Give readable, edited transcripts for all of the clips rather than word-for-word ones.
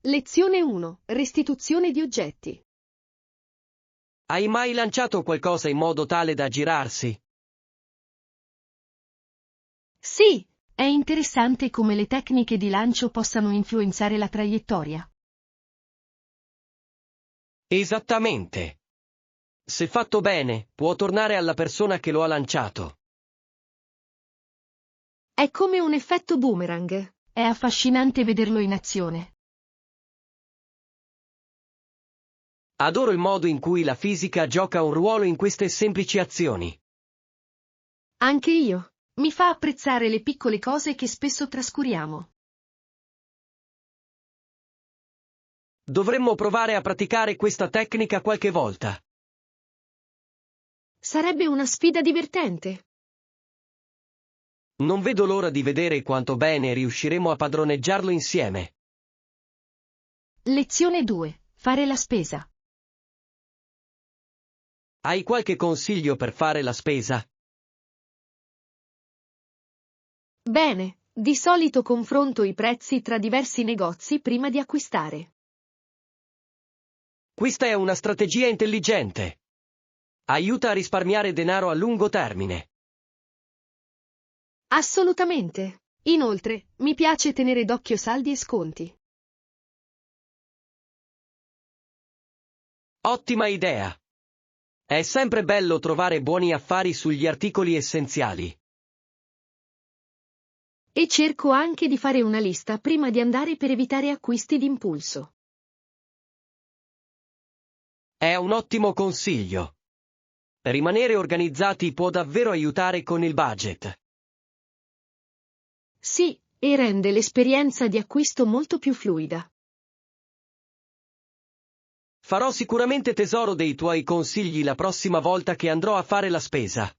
Lezione 1. Restituzione di oggetti. Hai mai lanciato qualcosa in modo tale da girarsi? Sì, è interessante come le tecniche di lancio possano influenzare la traiettoria. Esattamente. Se fatto bene, può tornare alla persona che lo ha lanciato. È come un effetto boomerang. È affascinante vederlo in azione. Adoro il modo in cui la fisica gioca un ruolo in queste semplici azioni. Anche io. Mi fa apprezzare le piccole cose che spesso trascuriamo. Dovremmo provare a praticare questa tecnica qualche volta. Sarebbe una sfida divertente. Non vedo l'ora di vedere quanto bene riusciremo a padroneggiarlo insieme. Lezione 2. Fare la spesa. Hai qualche consiglio per fare la spesa? Bene, di solito confronto i prezzi tra diversi negozi prima di acquistare. Questa è una strategia intelligente. Aiuta a risparmiare denaro a lungo termine. Assolutamente. Inoltre, mi piace tenere d'occhio saldi e sconti. Ottima idea. È sempre bello trovare buoni affari sugli articoli essenziali. E cerco anche di fare una lista prima di andare per evitare acquisti d'impulso. È un ottimo consiglio. Rimanere organizzati può davvero aiutare con il budget. Sì, e rende l'esperienza di acquisto molto più fluida. Farò sicuramente tesoro dei tuoi consigli la prossima volta che andrò a fare la spesa.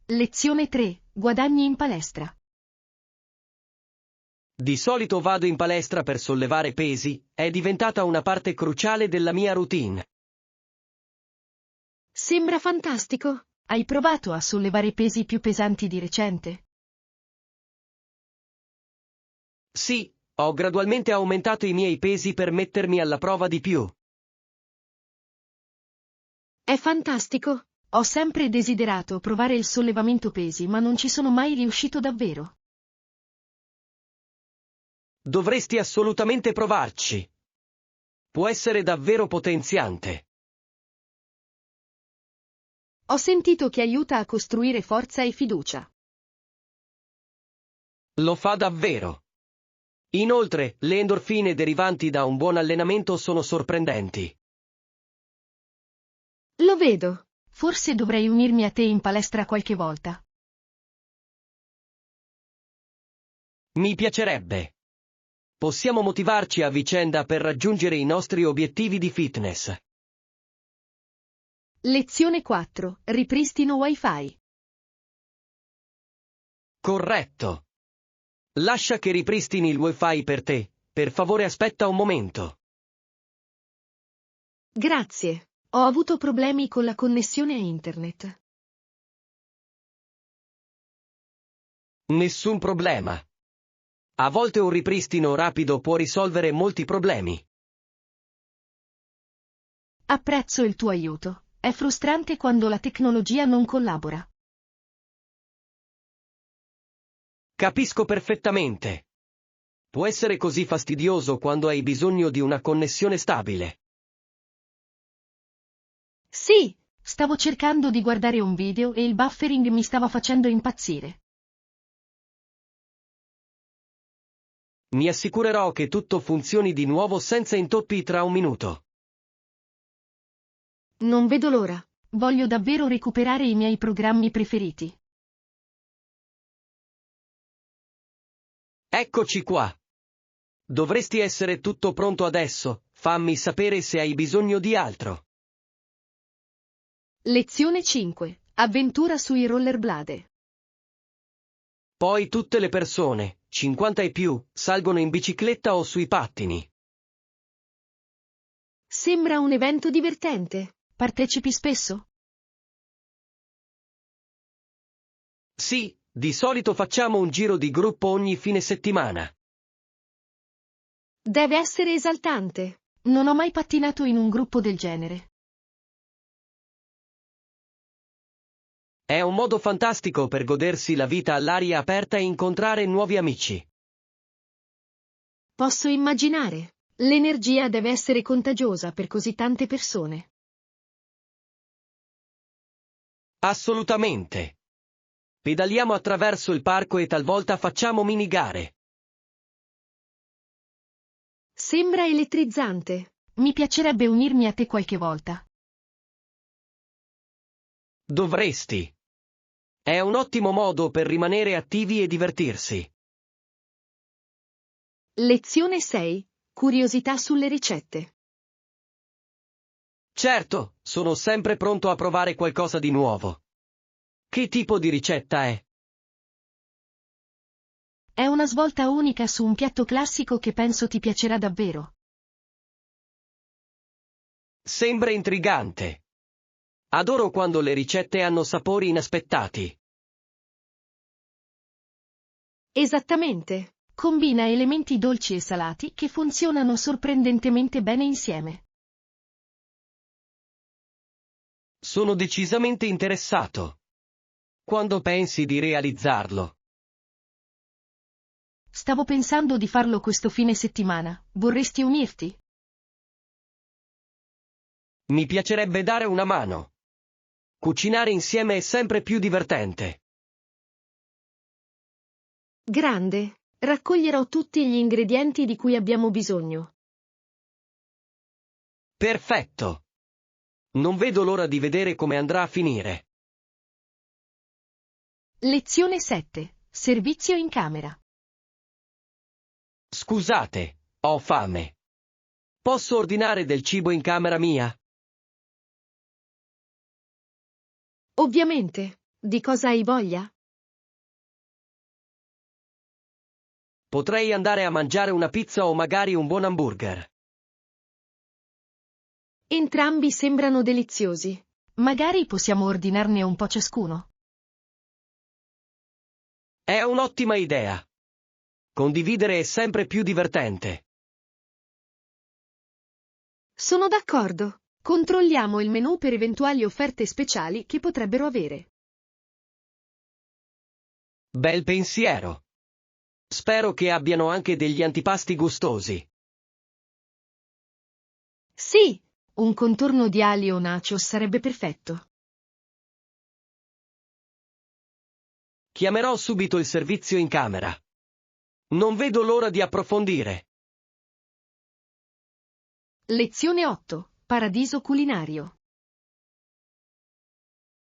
Lezione 3. Guadagni in palestra. Di solito vado in palestra per sollevare pesi, è diventata una parte cruciale della mia routine. Sembra fantastico. Hai provato a sollevare pesi più pesanti di recente? Sì, ho gradualmente aumentato i miei pesi per mettermi alla prova di più. È fantastico. Ho sempre desiderato provare il sollevamento pesi, ma non ci sono mai riuscito davvero. Dovresti assolutamente provarci. Può essere davvero potenziante. Ho sentito che aiuta a costruire forza e fiducia. Lo fa davvero. Inoltre, le endorfine derivanti da un buon allenamento sono sorprendenti. Lo vedo. Forse dovrei unirmi a te in palestra qualche volta. Mi piacerebbe. Possiamo motivarci a vicenda per raggiungere i nostri obiettivi di fitness. Lezione 4. Ripristino Wi-Fi. Corretto. Lascia che ripristini il Wi-Fi per te, per favore aspetta un momento. Grazie. Ho avuto problemi con la connessione a internet. Nessun problema. A volte un ripristino rapido può risolvere molti problemi. Apprezzo il tuo aiuto. È frustrante quando la tecnologia non collabora. Capisco perfettamente. Può essere così fastidioso quando hai bisogno di una connessione stabile. Sì, stavo cercando di guardare un video e il buffering mi stava facendo impazzire. Mi assicurerò che tutto funzioni di nuovo senza intoppi tra un minuto. Non vedo l'ora. Voglio davvero recuperare i miei programmi preferiti. Eccoci qua. Dovresti essere tutto pronto adesso, fammi sapere se hai bisogno di altro. Lezione 5. Avventura sui rollerblade. Poi tutte le persone, 50 e più, salgono in bicicletta o sui pattini. Sembra un evento divertente. Partecipi spesso? Sì, di solito facciamo un giro di gruppo ogni fine settimana. Deve essere esaltante. Non ho mai pattinato in un gruppo del genere. È un modo fantastico per godersi la vita all'aria aperta e incontrare nuovi amici. Posso immaginare. L'energia deve essere contagiosa per così tante persone. Assolutamente. Pedaliamo attraverso il parco e talvolta facciamo mini gare. Sembra elettrizzante. Mi piacerebbe unirmi a te qualche volta. Dovresti. È un ottimo modo per rimanere attivi e divertirsi. Lezione 6. Curiosità sulle ricette. Certo, sono sempre pronto a provare qualcosa di nuovo. Che tipo di ricetta è? È una svolta unica su un piatto classico che penso ti piacerà davvero. Sembra intrigante. Adoro quando le ricette hanno sapori inaspettati. Esattamente. Combina elementi dolci e salati che funzionano sorprendentemente bene insieme. Sono decisamente interessato. Quando pensi di realizzarlo? Stavo pensando di farlo questo fine settimana. Vorresti unirti? Mi piacerebbe dare una mano. Cucinare insieme è sempre più divertente. Grande. Raccoglierò tutti gli ingredienti di cui abbiamo bisogno. Perfetto. Non vedo l'ora di vedere come andrà a finire. Lezione 7. Servizio in camera. Scusate, ho fame. Posso ordinare del cibo in camera mia? Ovviamente. Di cosa hai voglia? Potrei andare a mangiare una pizza o magari un buon hamburger. Entrambi sembrano deliziosi. Magari possiamo ordinarne un po' ciascuno. È un'ottima idea. Condividere è sempre più divertente. Sono d'accordo. Controlliamo il menù per eventuali offerte speciali che potrebbero avere. Bel pensiero. Spero che abbiano anche degli antipasti gustosi. Sì, un contorno di ali o nachos sarebbe perfetto. Chiamerò subito il servizio in camera. Non vedo l'ora di approfondire. Lezione 8. Paradiso culinario.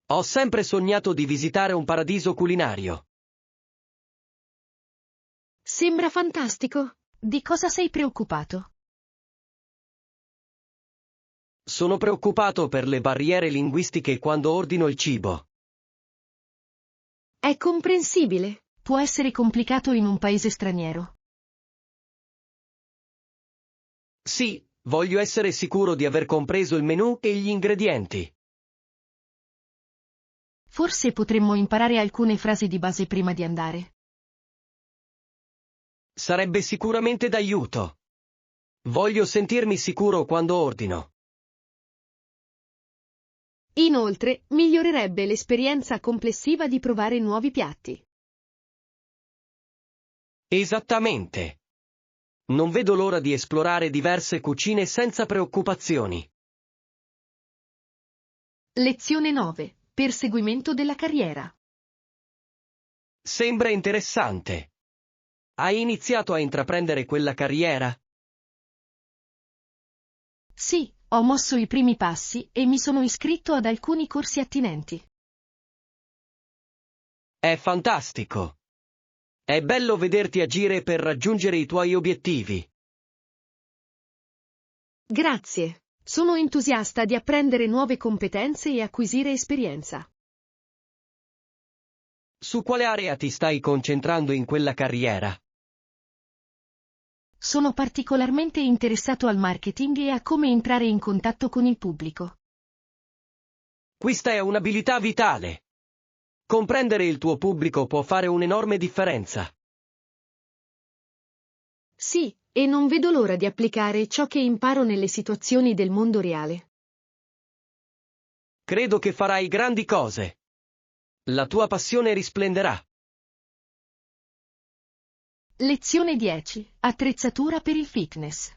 Ho sempre sognato di visitare un paradiso culinario. Sembra fantastico. Di cosa sei preoccupato? Sono preoccupato per le barriere linguistiche quando ordino il cibo. È comprensibile. Può essere complicato in un paese straniero. Sì, voglio essere sicuro di aver compreso il menù e gli ingredienti. Forse potremmo imparare alcune frasi di base prima di andare. Sarebbe sicuramente d'aiuto. Voglio sentirmi sicuro quando ordino. Inoltre, migliorerebbe l'esperienza complessiva di provare nuovi piatti. Esattamente. Non vedo l'ora di esplorare diverse cucine senza preoccupazioni. Lezione 9. Perseguimento della carriera. Sembra interessante. Hai iniziato a intraprendere quella carriera? Sì, ho mosso i primi passi e mi sono iscritto ad alcuni corsi attinenti. È fantastico. È bello vederti agire per raggiungere i tuoi obiettivi. Grazie. Sono entusiasta di apprendere nuove competenze e acquisire esperienza. Su quale area ti stai concentrando in quella carriera? Sono particolarmente interessato al marketing e a come entrare in contatto con il pubblico. Questa è un'abilità vitale. Comprendere il tuo pubblico può fare un'enorme differenza. Sì, e non vedo l'ora di applicare ciò che imparo nelle situazioni del mondo reale. Credo che farai grandi cose. La tua passione risplenderà. Lezione 10. Attrezzatura per il fitness.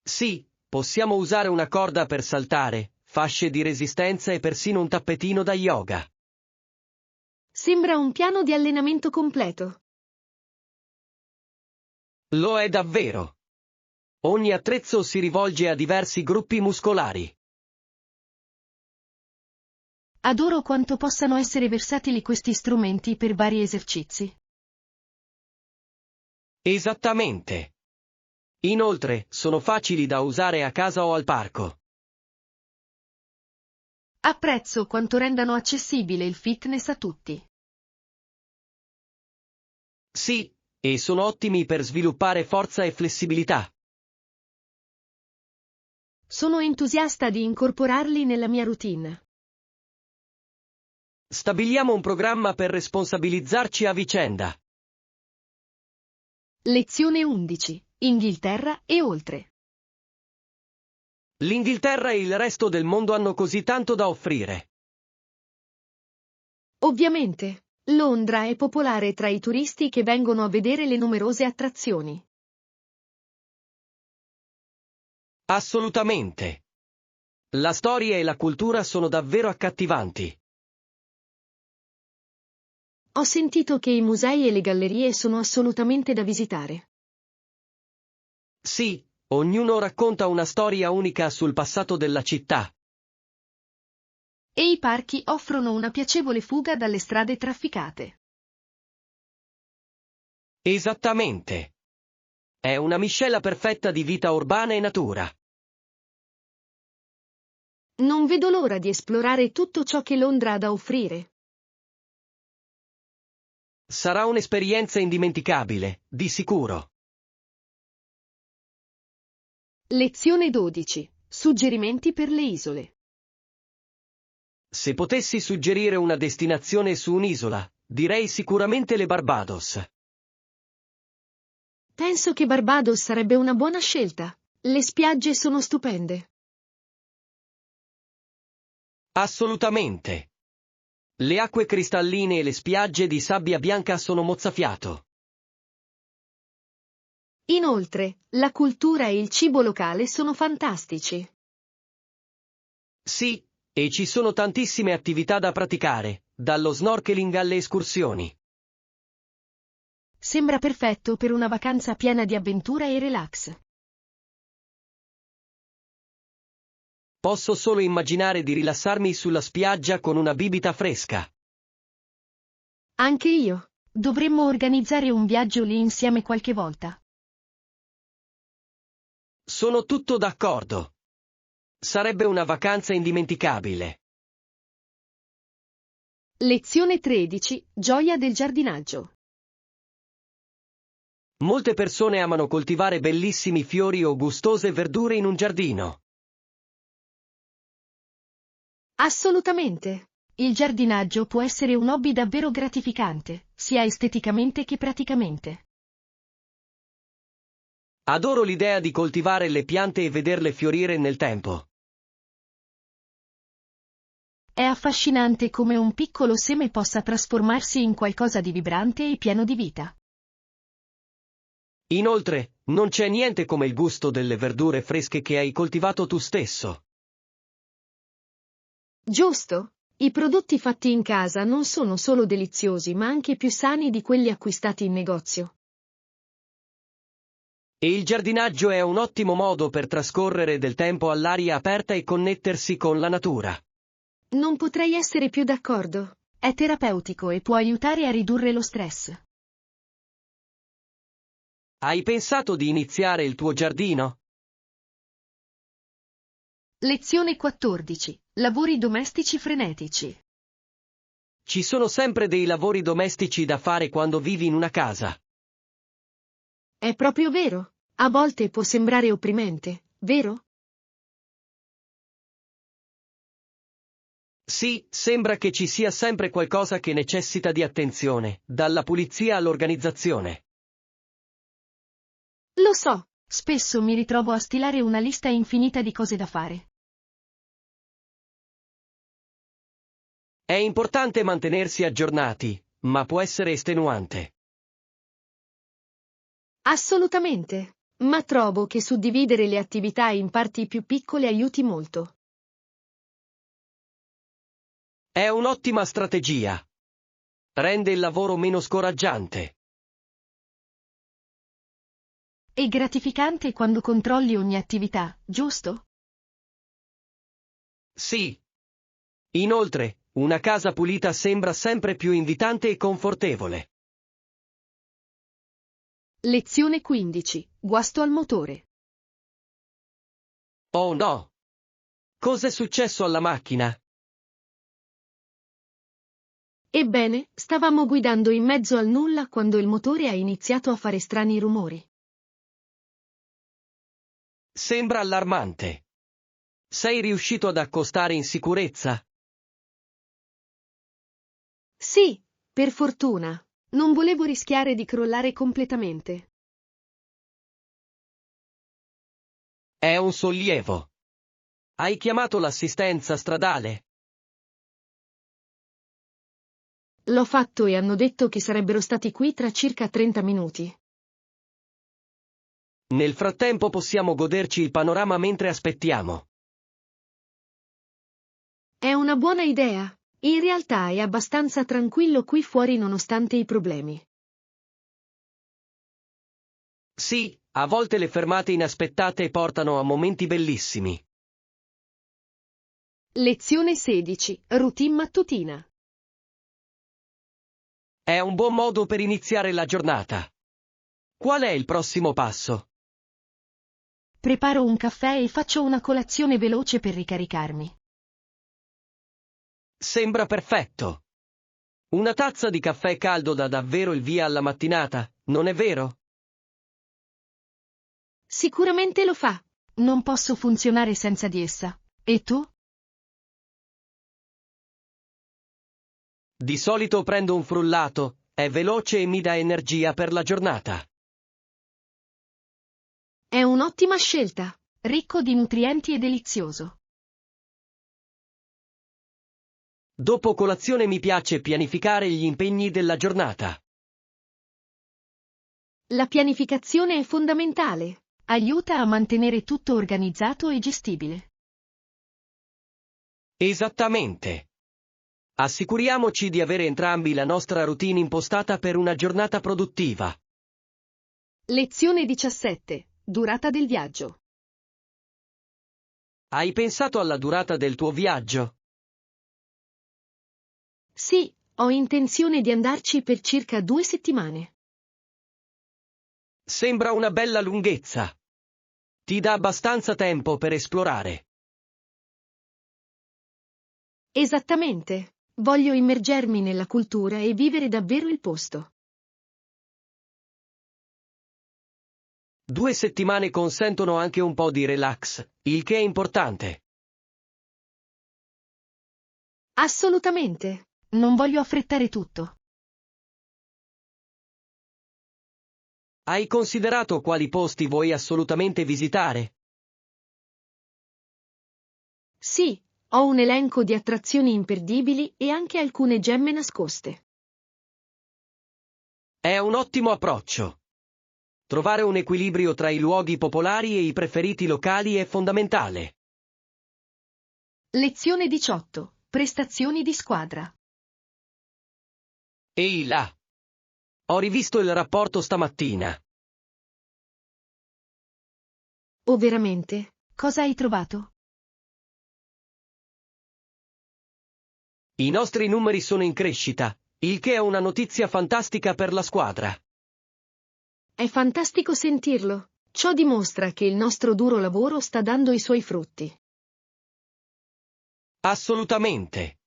Sì, possiamo usare una corda per saltare, fasce di resistenza e persino un tappetino da yoga. Sembra un piano di allenamento completo. Lo è davvero. Ogni attrezzo si rivolge a diversi gruppi muscolari. Adoro quanto possano essere versatili questi strumenti per vari esercizi. Esattamente. Inoltre, sono facili da usare a casa o al parco. Apprezzo quanto rendano accessibile il fitness a tutti. Sì, e sono ottimi per sviluppare forza e flessibilità. Sono entusiasta di incorporarli nella mia routine. Stabiliamo un programma per responsabilizzarci a vicenda. Lezione 11. Inghilterra e oltre. L'Inghilterra e il resto del mondo hanno così tanto da offrire. Ovviamente, Londra è popolare tra i turisti che vengono a vedere le numerose attrazioni. Assolutamente. La storia e la cultura sono davvero accattivanti. Ho sentito che i musei e le gallerie sono assolutamente da visitare. Sì, ognuno racconta una storia unica sul passato della città. E i parchi offrono una piacevole fuga dalle strade trafficate. Esattamente. È una miscela perfetta di vita urbana e natura. Non vedo l'ora di esplorare tutto ciò che Londra ha da offrire. Sarà un'esperienza indimenticabile, di sicuro. Lezione 12. Suggerimenti per le isole. Se potessi suggerire una destinazione su un'isola, direi sicuramente le Barbados. Penso che Barbados sarebbe una buona scelta. Le spiagge sono stupende. Assolutamente. Le acque cristalline e le spiagge di sabbia bianca sono mozzafiato. Inoltre, la cultura e il cibo locale sono fantastici. Sì, e ci sono tantissime attività da praticare, dallo snorkeling alle escursioni. Sembra perfetto per una vacanza piena di avventura e relax. Posso solo immaginare di rilassarmi sulla spiaggia con una bibita fresca. Anche io. Dovremmo organizzare un viaggio lì insieme qualche volta. Sono tutto d'accordo. Sarebbe una vacanza indimenticabile. Lezione 13. Gioia del giardinaggio. Molte persone amano coltivare bellissimi fiori o gustose verdure in un giardino. Assolutamente. Il giardinaggio può essere un hobby davvero gratificante, sia esteticamente che praticamente. Adoro l'idea di coltivare le piante e vederle fiorire nel tempo. È affascinante come un piccolo seme possa trasformarsi in qualcosa di vibrante e pieno di vita. Inoltre, non c'è niente come il gusto delle verdure fresche che hai coltivato tu stesso. Giusto? I prodotti fatti in casa non sono solo deliziosi ma anche più sani di quelli acquistati in negozio. E il giardinaggio è un ottimo modo per trascorrere del tempo all'aria aperta e connettersi con la natura. Non potrei essere più d'accordo. È terapeutico e può aiutare a ridurre lo stress. Hai pensato di iniziare il tuo giardino? Lezione 14. Lavori domestici frenetici. Ci sono sempre dei lavori domestici da fare quando vivi in una casa. È proprio vero. A volte può sembrare opprimente, vero? Sì, sembra che ci sia sempre qualcosa che necessita di attenzione, dalla pulizia all'organizzazione. Lo so, spesso mi ritrovo a stilare una lista infinita di cose da fare. È importante mantenersi aggiornati, ma può essere estenuante. Assolutamente, ma trovo che suddividere le attività in parti più piccole aiuti molto. È un'ottima strategia. Rende il lavoro meno scoraggiante. È gratificante quando controlli ogni attività, giusto? Sì. Inoltre, una casa pulita sembra sempre più invitante e confortevole. Lezione 15. Guasto al motore. Oh no! Cos'è successo alla macchina? Ebbene, stavamo guidando in mezzo al nulla quando il motore ha iniziato a fare strani rumori. Sembra allarmante. Sei riuscito ad accostare in sicurezza? Sì, per fortuna. Non volevo rischiare di crollare completamente. È un sollievo. Hai chiamato l'assistenza stradale? L'ho fatto e hanno detto che sarebbero stati qui tra circa 30 minuti. Nel frattempo possiamo goderci il panorama mentre aspettiamo. È una buona idea. In realtà è abbastanza tranquillo qui fuori nonostante i problemi. Sì, a volte le fermate inaspettate portano a momenti bellissimi. Lezione 16. Routine mattutina. È un buon modo per iniziare la giornata. Qual è il prossimo passo? Preparo un caffè e faccio una colazione veloce per ricaricarmi. Sembra perfetto. Una tazza di caffè caldo dà davvero il via alla mattinata, non è vero? Sicuramente lo fa. Non posso funzionare senza di essa. E tu? Di solito prendo un frullato, è veloce e mi dà energia per la giornata. È un'ottima scelta, ricco di nutrienti e delizioso. Dopo colazione mi piace pianificare gli impegni della giornata. La pianificazione è fondamentale. Aiuta a mantenere tutto organizzato e gestibile. Esattamente. Assicuriamoci di avere entrambi la nostra routine impostata per una giornata produttiva. Lezione 17. Durata del viaggio. Hai pensato alla durata del tuo viaggio? Sì, ho intenzione di andarci per circa 2 settimane. Sembra una bella lunghezza. Ti dà abbastanza tempo per esplorare. Esattamente. Voglio immergermi nella cultura e vivere davvero il posto. 2 settimane consentono anche un po' di relax, il che è importante. Assolutamente. Non voglio affrettare tutto. Hai considerato quali posti vuoi assolutamente visitare? Sì, ho un elenco di attrazioni imperdibili e anche alcune gemme nascoste. È un ottimo approccio. Trovare un equilibrio tra i luoghi popolari e i preferiti locali è fondamentale. Lezione 18. Prestazioni di squadra. Ehi là! Ho rivisto il rapporto stamattina. Oh veramente? Cosa hai trovato? I nostri numeri sono in crescita, il che è una notizia fantastica per la squadra. È fantastico sentirlo. Ciò dimostra che il nostro duro lavoro sta dando i suoi frutti. Assolutamente.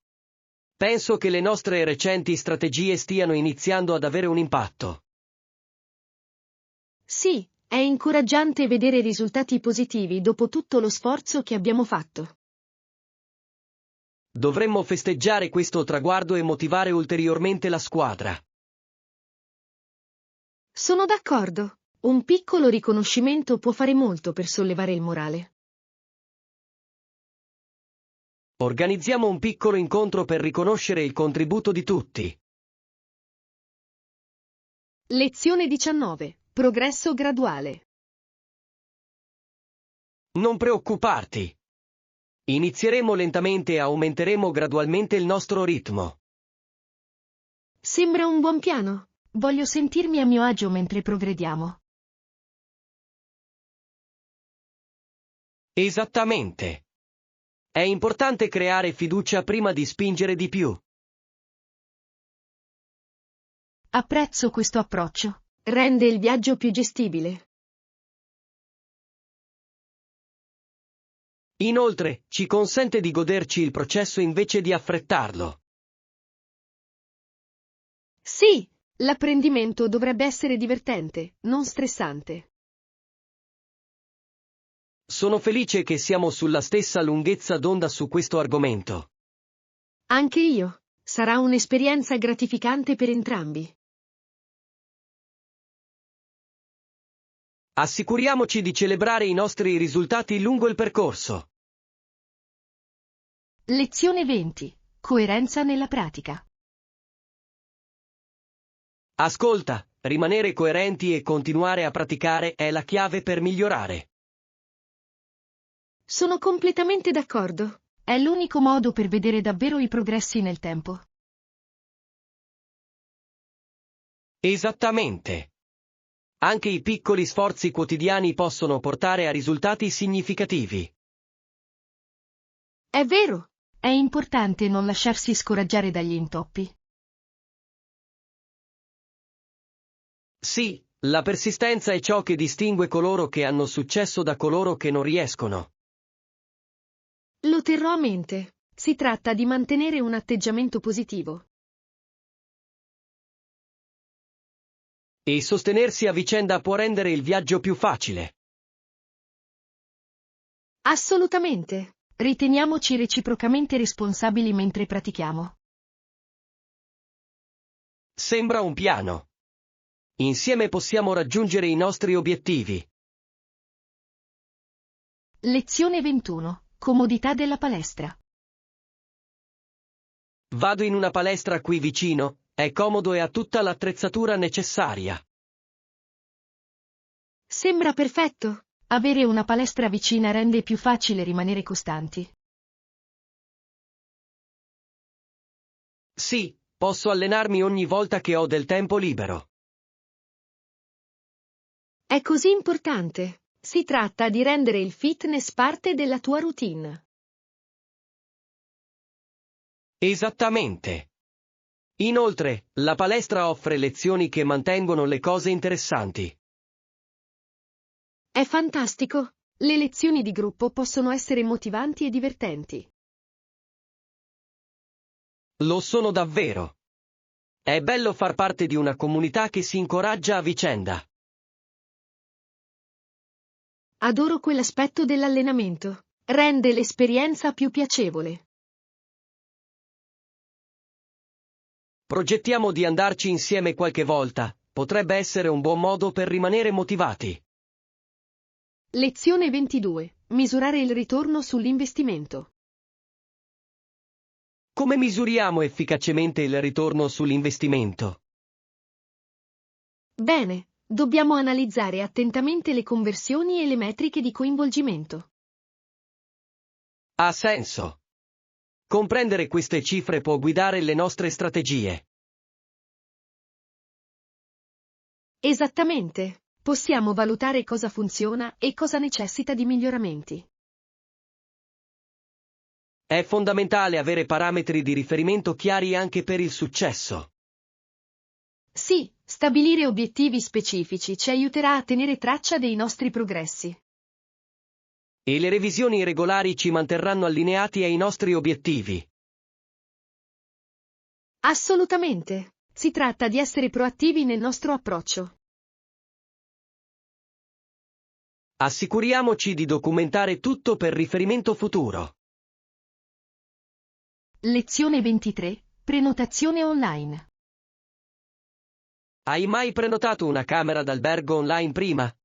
Penso che le nostre recenti strategie stiano iniziando ad avere un impatto. Sì, è incoraggiante vedere risultati positivi dopo tutto lo sforzo che abbiamo fatto. Dovremmo festeggiare questo traguardo e motivare ulteriormente la squadra. Sono d'accordo. Un piccolo riconoscimento può fare molto per sollevare il morale. Organizziamo un piccolo incontro per riconoscere il contributo di tutti. Lezione 19. Progresso graduale. Non preoccuparti. Inizieremo lentamente e aumenteremo gradualmente il nostro ritmo. Sembra un buon piano. Voglio sentirmi a mio agio mentre progrediamo. Esattamente. È importante creare fiducia prima di spingere di più. Apprezzo questo approccio. Rende il viaggio più gestibile. Inoltre, ci consente di goderci il processo invece di affrettarlo. Sì, l'apprendimento dovrebbe essere divertente, non stressante. Sono felice che siamo sulla stessa lunghezza d'onda su questo argomento. Anche io. Sarà un'esperienza gratificante per entrambi. Assicuriamoci di celebrare i nostri risultati lungo il percorso. Lezione 20. Coerenza nella pratica. Ascolta, rimanere coerenti e continuare a praticare è la chiave per migliorare. Sono completamente d'accordo. È l'unico modo per vedere davvero i progressi nel tempo. Esattamente. Anche i piccoli sforzi quotidiani possono portare a risultati significativi. È vero. È importante non lasciarsi scoraggiare dagli intoppi. Sì, la persistenza è ciò che distingue coloro che hanno successo da coloro che non riescono. Lo terrò a mente. Si tratta di mantenere un atteggiamento positivo. E sostenersi a vicenda può rendere il viaggio più facile. Assolutamente. Riteniamoci reciprocamente responsabili mentre pratichiamo. Sembra un piano. Insieme possiamo raggiungere i nostri obiettivi. Lezione 21. Comodità della palestra. Vado in una palestra qui vicino, è comodo e ha tutta l'attrezzatura necessaria. Sembra perfetto. Avere una palestra vicina rende più facile rimanere costanti. Sì, posso allenarmi ogni volta che ho del tempo libero. È così importante. Si tratta di rendere il fitness parte della tua routine. Esattamente. Inoltre, la palestra offre lezioni che mantengono le cose interessanti. È fantastico. Le lezioni di gruppo possono essere motivanti e divertenti. Lo sono davvero. È bello far parte di una comunità che si incoraggia a vicenda. Adoro quell'aspetto dell'allenamento. Rende l'esperienza più piacevole. Progettiamo di andarci insieme qualche volta, potrebbe essere un buon modo per rimanere motivati. Lezione 22. Misurare il ritorno sull'investimento. Come misuriamo efficacemente il ritorno sull'investimento? Bene, dobbiamo analizzare attentamente le conversioni e le metriche di coinvolgimento. Ha senso. Comprendere queste cifre può guidare le nostre strategie. Esattamente. Possiamo valutare cosa funziona e cosa necessita di miglioramenti. È fondamentale avere parametri di riferimento chiari anche per il successo. Sì, stabilire obiettivi specifici ci aiuterà a tenere traccia dei nostri progressi. E le revisioni regolari ci manterranno allineati ai nostri obiettivi. Assolutamente. Si tratta di essere proattivi nel nostro approccio. Assicuriamoci di documentare tutto per riferimento futuro. Lezione 23. Prenotazione online. Hai mai prenotato una camera d'albergo online prima?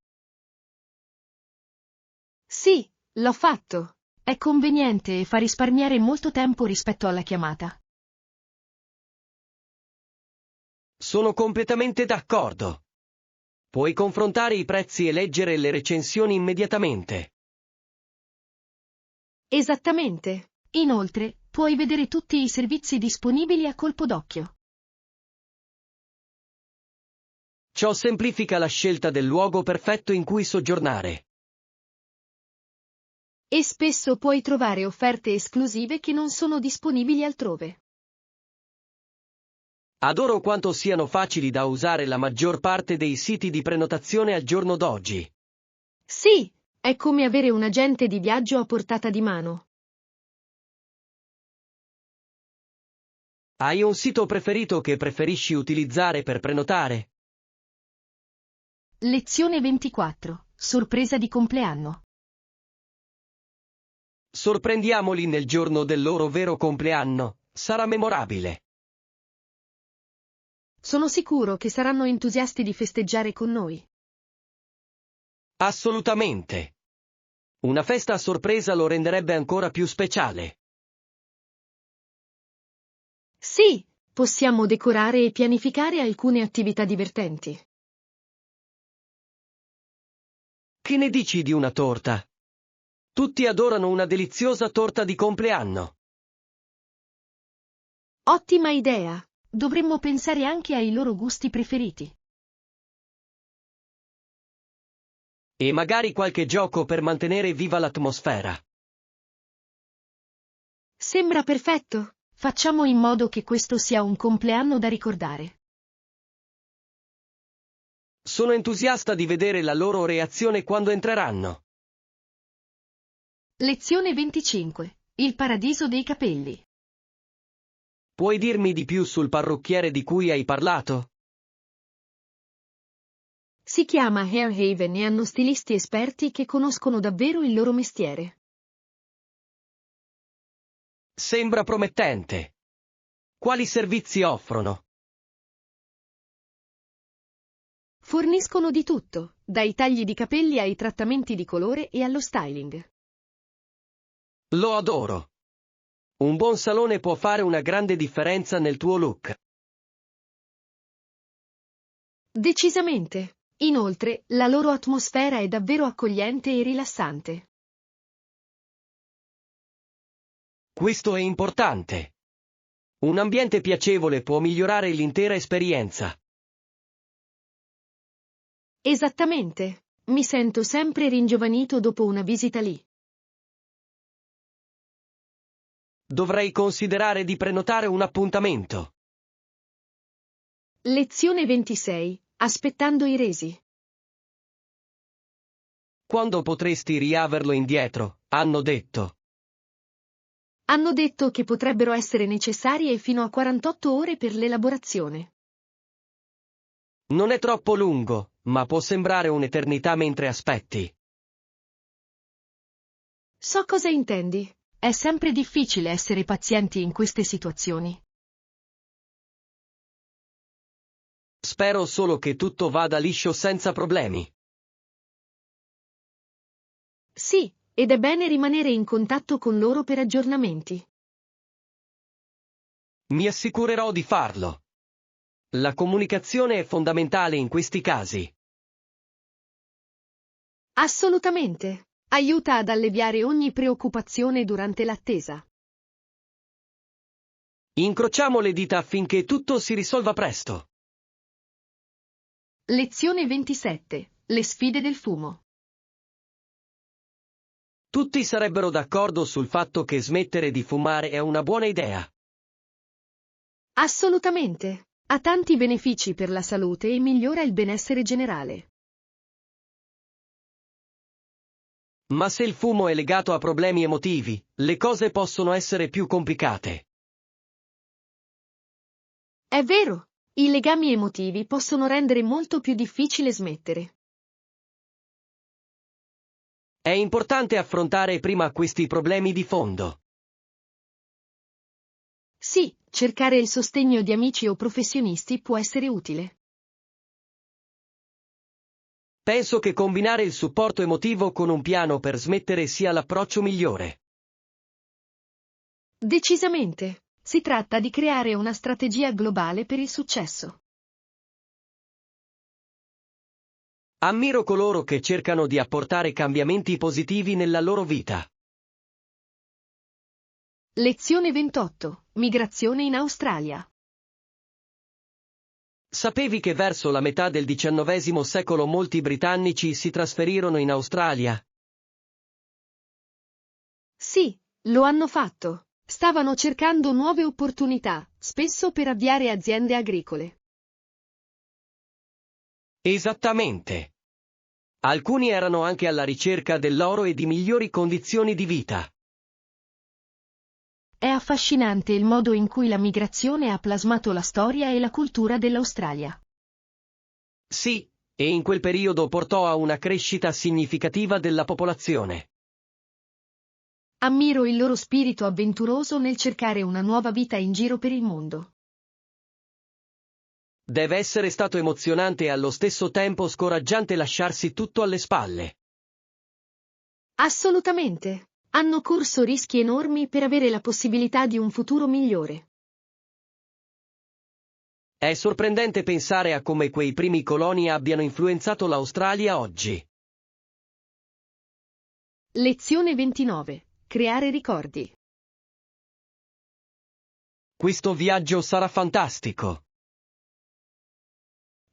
Sì, l'ho fatto. È conveniente e fa risparmiare molto tempo rispetto alla chiamata. Sono completamente d'accordo. Puoi confrontare i prezzi e leggere le recensioni immediatamente. Esattamente. Inoltre, puoi vedere tutti i servizi disponibili a colpo d'occhio. Ciò semplifica la scelta del luogo perfetto in cui soggiornare. E spesso puoi trovare offerte esclusive che non sono disponibili altrove. Adoro quanto siano facili da usare la maggior parte dei siti di prenotazione al giorno d'oggi. Sì, è come avere un agente di viaggio a portata di mano. Hai un sito preferito che preferisci utilizzare per prenotare? Lezione 24. Sorpresa di compleanno. Sorprendiamoli nel giorno del loro vero compleanno, sarà memorabile. Sono sicuro che saranno entusiasti di festeggiare con noi. Assolutamente. Una festa a sorpresa lo renderebbe ancora più speciale. Sì, possiamo decorare e pianificare alcune attività divertenti. Che ne dici di una torta? Tutti adorano una deliziosa torta di compleanno. Ottima idea! Dovremmo pensare anche ai loro gusti preferiti. E magari qualche gioco per mantenere viva l'atmosfera. Sembra perfetto. Facciamo in modo che questo sia un compleanno da ricordare. Sono entusiasta di vedere la loro reazione quando entreranno. Lezione 25. Il paradiso dei capelli. Puoi dirmi di più sul parrucchiere di cui hai parlato? Si chiama Hair Haven e hanno stilisti esperti che conoscono davvero il loro mestiere. Sembra promettente. Quali servizi offrono? Forniscono di tutto, dai tagli di capelli ai trattamenti di colore e allo styling. Lo adoro. Un buon salone può fare una grande differenza nel tuo look. Decisamente. Inoltre, la loro atmosfera è davvero accogliente e rilassante. Questo è importante. Un ambiente piacevole può migliorare l'intera esperienza. Esattamente. Mi sento sempre ringiovanito dopo una visita lì. Dovrei considerare di prenotare un appuntamento. Lezione 26. Aspettando i resi. Quando potresti riaverlo indietro, hanno detto. Hanno detto che potrebbero essere necessarie fino a 48 ore per l'elaborazione. Non è troppo lungo, ma può sembrare un'eternità mentre aspetti. So cosa intendi. È sempre difficile essere pazienti in queste situazioni. Spero solo che tutto vada liscio senza problemi. Sì, ed è bene rimanere in contatto con loro per aggiornamenti. Mi assicurerò di farlo. La comunicazione è fondamentale in questi casi. Assolutamente. Aiuta ad alleviare ogni preoccupazione durante l'attesa. Incrociamo le dita affinché tutto si risolva presto. Lezione 27. Le sfide del fumo. Tutti sarebbero d'accordo sul fatto che smettere di fumare è una buona idea. Assolutamente. Ha tanti benefici per la salute e migliora il benessere generale. Ma se il fumo è legato a problemi emotivi, le cose possono essere più complicate. È vero, i legami emotivi possono rendere molto più difficile smettere. È importante affrontare prima questi problemi di fondo. Sì, cercare il sostegno di amici o professionisti può essere utile. Penso che combinare il supporto emotivo con un piano per smettere sia l'approccio migliore. Decisamente. Si tratta di creare una strategia globale per il successo. Ammiro coloro che cercano di apportare cambiamenti positivi nella loro vita. Lezione 28. Migrazione in Australia. Sapevi che verso la metà del XIX secolo molti britannici si trasferirono in Australia? Sì, lo hanno fatto. Stavano cercando nuove opportunità, spesso per avviare aziende agricole. Esattamente. Alcuni erano anche alla ricerca dell'oro e di migliori condizioni di vita. È affascinante il modo in cui la migrazione ha plasmato la storia e la cultura dell'Australia. Sì, e in quel periodo portò a una crescita significativa della popolazione. Ammiro il loro spirito avventuroso nel cercare una nuova vita in giro per il mondo. Deve essere stato emozionante e allo stesso tempo scoraggiante lasciarsi tutto alle spalle. Assolutamente. Hanno corso rischi enormi per avere la possibilità di un futuro migliore. È sorprendente pensare a come quei primi coloni abbiano influenzato l'Australia oggi. Lezione 29. Creare ricordi. Questo viaggio sarà fantastico.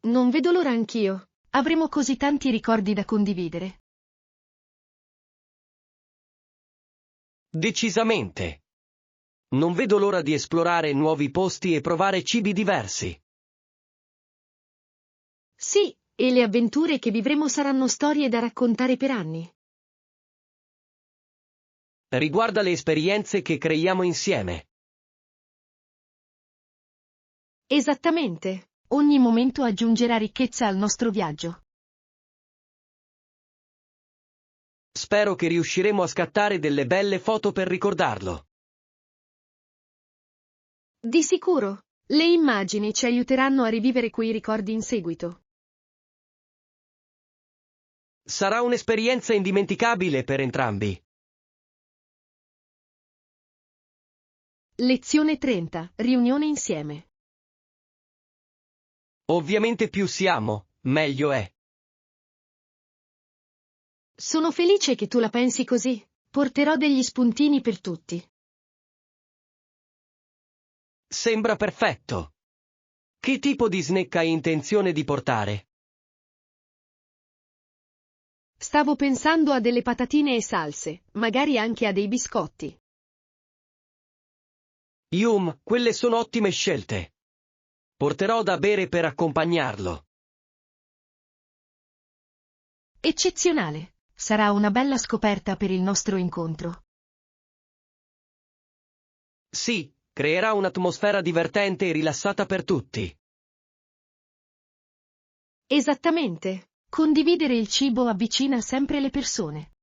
Non vedo l'ora anch'io. Avremo così tanti ricordi da condividere. Decisamente. Non vedo l'ora di esplorare nuovi posti e provare cibi diversi. Sì, e le avventure che vivremo saranno storie da raccontare per anni. Riguarda le esperienze che creiamo insieme. Esattamente. Ogni momento aggiungerà ricchezza al nostro viaggio. Spero che riusciremo a scattare delle belle foto per ricordarlo. Di sicuro. Le immagini ci aiuteranno a rivivere quei ricordi in seguito. Sarà un'esperienza indimenticabile per entrambi. Lezione 30. Riunione insieme. Ovviamente più siamo, meglio è. Sono felice che tu la pensi così. Porterò degli spuntini per tutti. Sembra perfetto. Che tipo di snack hai intenzione di portare? Stavo pensando a delle patatine e salse, magari anche a dei biscotti. Quelle sono ottime scelte. Porterò da bere per accompagnarlo. Eccezionale. Sarà una bella scoperta per il nostro incontro. Sì, creerà un'atmosfera divertente e rilassata per tutti. Esattamente. Condividere il cibo avvicina sempre le persone.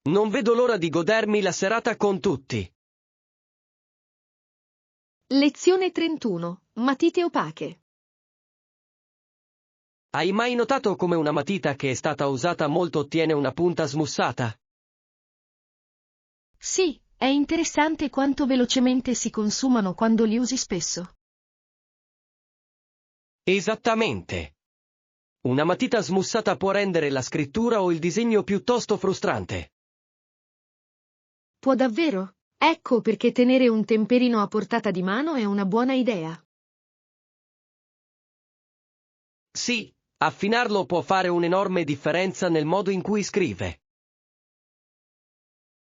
Non vedo l'ora di godermi la serata con tutti. Lezione 31. Matite opache. Hai mai notato come una matita che è stata usata molto ottiene una punta smussata? Sì, è interessante quanto velocemente si consumano quando li usi spesso. Esattamente. Una matita smussata può rendere la scrittura o il disegno piuttosto frustrante. Può davvero? Ecco perché tenere un temperino a portata di mano è una buona idea. Sì, affinarlo può fare un'enorme differenza nel modo in cui scrive.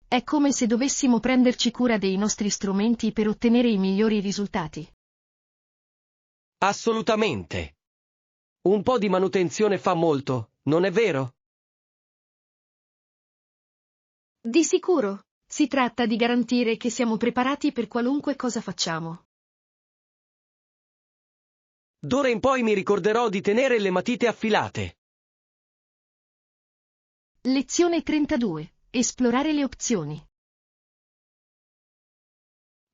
È come se dovessimo prenderci cura dei nostri strumenti per ottenere i migliori risultati. Assolutamente. Un po' di manutenzione fa molto, non è vero? Di sicuro. Si tratta di garantire che siamo preparati per qualunque cosa facciamo. D'ora in poi mi ricorderò di tenere le matite affilate. Lezione 32. Esplorare le opzioni.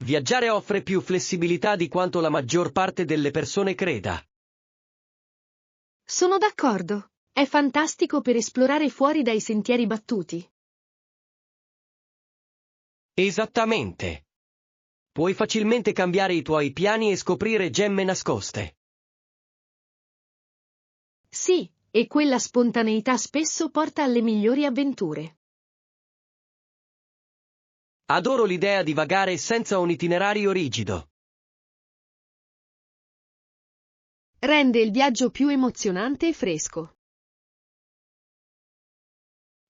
Viaggiare offre più flessibilità di quanto la maggior parte delle persone creda. Sono d'accordo. È fantastico per esplorare fuori dai sentieri battuti. Esattamente. Puoi facilmente cambiare i tuoi piani e scoprire gemme nascoste. Sì, e quella spontaneità spesso porta alle migliori avventure. Adoro l'idea di vagare senza un itinerario rigido. Rende il viaggio più emozionante e fresco.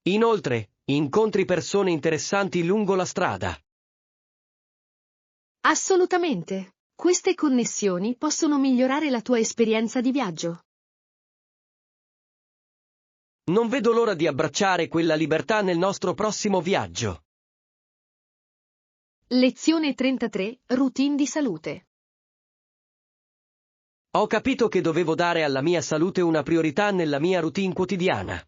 Inoltre, incontri persone interessanti lungo la strada. Assolutamente. Queste connessioni possono migliorare la tua esperienza di viaggio. Non vedo l'ora di abbracciare quella libertà nel nostro prossimo viaggio. Lezione 33. Routine di salute. Ho capito che dovevo dare alla mia salute una priorità nella mia routine quotidiana.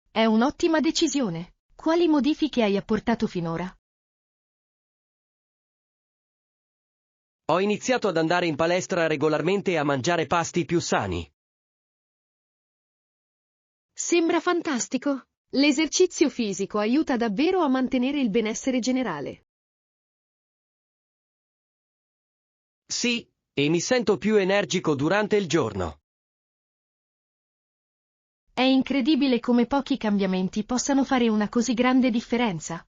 È un'ottima decisione. Quali modifiche hai apportato finora? Ho iniziato ad andare in palestra regolarmente e a mangiare pasti più sani. Sembra fantastico. L'esercizio fisico aiuta davvero a mantenere il benessere generale. Sì, e mi sento più energico durante il giorno. È incredibile come pochi cambiamenti possano fare una così grande differenza.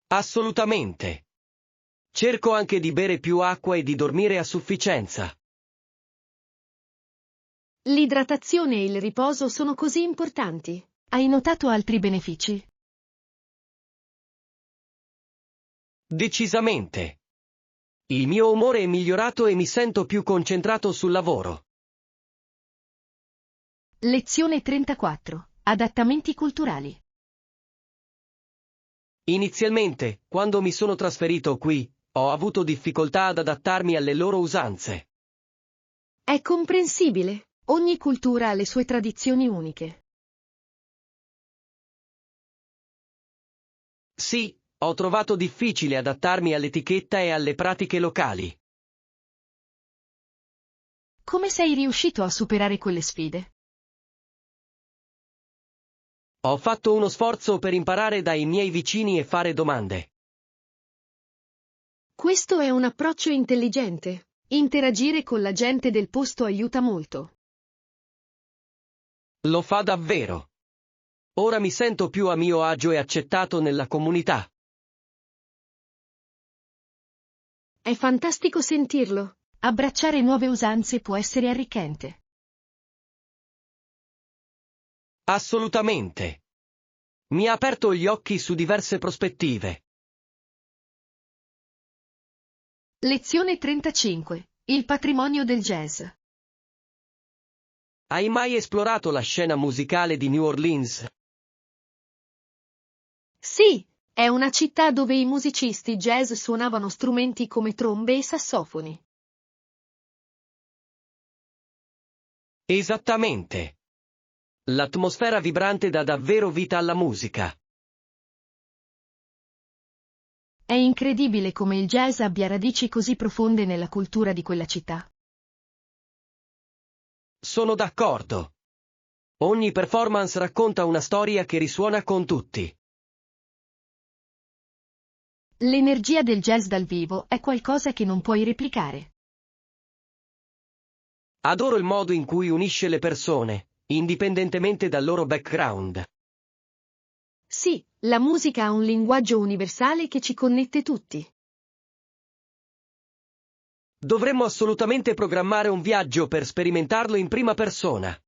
Assolutamente. Cerco anche di bere più acqua e di dormire a sufficienza. L'idratazione e il riposo sono così importanti. Hai notato altri benefici? Decisamente. Il mio umore è migliorato e mi sento più concentrato sul lavoro. Lezione 34. Adattamenti culturali. Inizialmente, quando mi sono trasferito qui, ho avuto difficoltà ad adattarmi alle loro usanze. È comprensibile. Ogni cultura ha le sue tradizioni uniche. Sì, ho trovato difficile adattarmi all'etichetta e alle pratiche locali. Come sei riuscito a superare quelle sfide? Ho fatto uno sforzo per imparare dai miei vicini e fare domande. Questo è un approccio intelligente. Interagire con la gente del posto aiuta molto. Lo fa davvero. Ora mi sento più a mio agio e accettato nella comunità. È fantastico sentirlo. Abbracciare nuove usanze può essere arricchente. Assolutamente. Mi ha aperto gli occhi su diverse prospettive. Lezione 35. Il patrimonio del jazz. Hai mai esplorato la scena musicale di New Orleans? Sì, è una città dove i musicisti jazz suonavano strumenti come trombe e sassofoni. Esattamente. L'atmosfera vibrante dà davvero vita alla musica. È incredibile come il jazz abbia radici così profonde nella cultura di quella città. Sono d'accordo. Ogni performance racconta una storia che risuona con tutti. L'energia del jazz dal vivo è qualcosa che non puoi replicare. Adoro il modo in cui unisce le persone, indipendentemente dal loro background. Sì, la musica ha un linguaggio universale che ci connette tutti. Dovremmo assolutamente programmare un viaggio per sperimentarlo in prima persona.